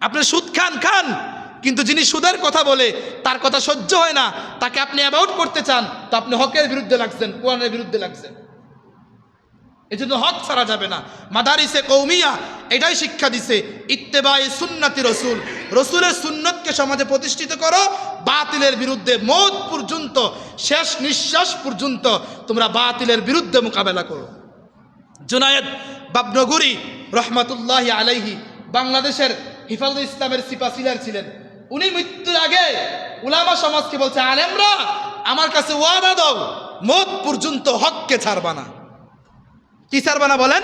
আপনি সুদ খান খান, কিন্তু যিনি সুদের কথা বলে তার কথা সহ্য হয় না, তাকে আপনি অ্যাভয়েড করতে চান, তো আপনি হকের বিরুদ্ধে লাগছেন, কোরআনের বিরুদ্ধে লাগছেন। এই জন্য হক ছাড়া যাবে না। মাদারিসে কৌমিয়া এটাই শিক্ষা দিছে, ইত্তেবায়ে সুন্নতি রসুল, রসুলের সুন্নতকে সমাজে প্রতিষ্ঠিত করো, বাতিলের বিরুদ্ধে মওত পর্যন্ত, শেষ নিঃশ্বাস পর্যন্ত তোমরা বাতিলের বিরুদ্ধে মোকাবেলা করো। জুনায়েদ বাবনগরী রহমাতুল্লাহি আলাইহি বাংলাদেশের হিফাজুল ইসলামের সিপাহিসার ছিলেন। উনি মৃত্যুর আগে উলামা সমাজকে বলছে, আলেমরা আমার কাছে ওয়াদা দাও, মওত পর্যন্ত হককে ছাড়বা না। কি ছাড়বা না বলেন?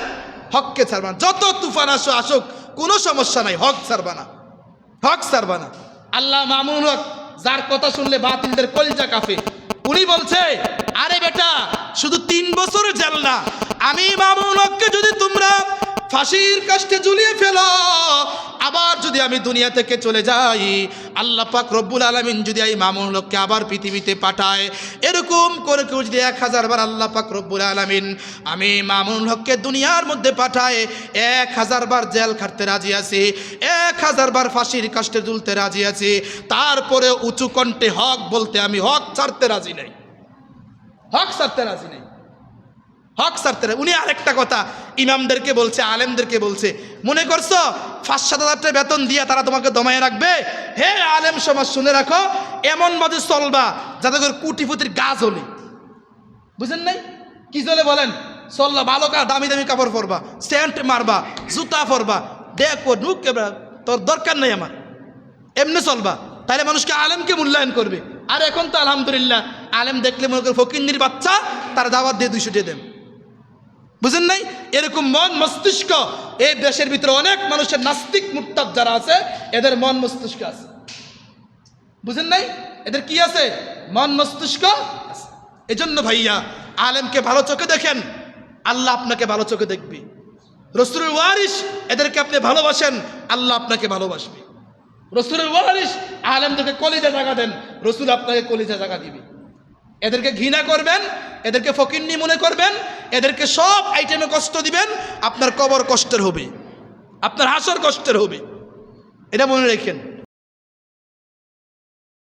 হককে ছাড়বা না। যত তুফান আসুক কোনো সমস্যা নাই, হক ছাড়বা না, হক ছাড়বা না। আল্লাহ মামুনুল হক, যার কথা শুনলে বাতিলদের কলিজা কাঁপে, উনি বলছে, আরে বেটা শুধু 3 বছর জেল না, আমি মামুনুল হককে যদি তোমরা ফাঁসির কাস্টে ঝুলিয়ে ফেলো, আবার যদি আমি দুনিয়া থেকে চলে যাই, আল্লাহ পাক রব্বুল আলামিন যদি এই মামুনুল হককে আবার পৃথিবীতে পাঠায়, এরকম করে কেউ যদি 1000 বার আল্লাহ পাক রব্বুল আলামিন আমি মামুনুল হককে দুনিয়ার মধ্যে পাঠায়, 1000 বার জেল খাটতে রাজি আছি, 1000 বার ফাঁসির কাস্টে ঝুলতে রাজি আছি, তারপরে উঁচু কণ্ঠে হক বলতে আমি হক ছাড়তে রাজি নাই, হক ছাড়তে রাজি নাই, হক ছাড়তে রাজি। উনি আরেকটা কথা ইমামদেরকে বলছে, আলেমদেরকে বলছে, মনে করছো 5-7 হাজার বেতন দিয়া তারা তোমাকে দমায় রাখবে? হে আলেম সমাজ শুনে রাখো, এমন ভাবে চলবা যাতে করে কোটিপতির গাছ হলে, বুঝেন নাই কি চলে বলেন, চললা ভালো দামি দামি কাপড় পরবা, সেন্ট মারবা, জুতা পরবা, দেখো ঢুকে তোর দরকার নেই আমার, এমনি চলবা, তাহলে মানুষকে আলেমকে মূল্যায়ন করবে। আর এখন তো আলহামদুলিল্লাহ আলেম দেখলে মনে করে ফকিন্নির বাচ্চা, তার দাওয়াত দিয়ে 200 টাকা দেন, বুঝেন নাই? এরকম মন মস্তিষ্ক এই দেশের ভিতরে অনেক মানুষের, নাস্তিক মুরতাদ যারা আছে, এদের মন মস্তিষ্ক আছে, বুঝেন নাই? এদের কি আছে? মন মস্তিষ্ক আছে। এজন্য ভাইয়া আলেমকে ভালো চোখে দেখেন, আল্লাহ আপনাকে ভালো চোখে দেখবে। রসুলের ওয়ারিস এদেরকে আপনি ভালোবাসেন, আল্লাহ আপনাকে ভালোবাসবে। রসুলের ওয়ারিস আলেমদেরকে কলিজা জায়গা দেন, রসুল আপনাকে কলিজা জায়গা দিবে। এদেরকে ঘৃণা করবেন, এদেরকে ফকিন্নি মনে করবেন, এদেরকে সব আইটেমে কষ্ট দিবেন, আপনার কবর কষ্টের হবে, আপনার হাসর কষ্টের হবে, এটা মনে রাখেন।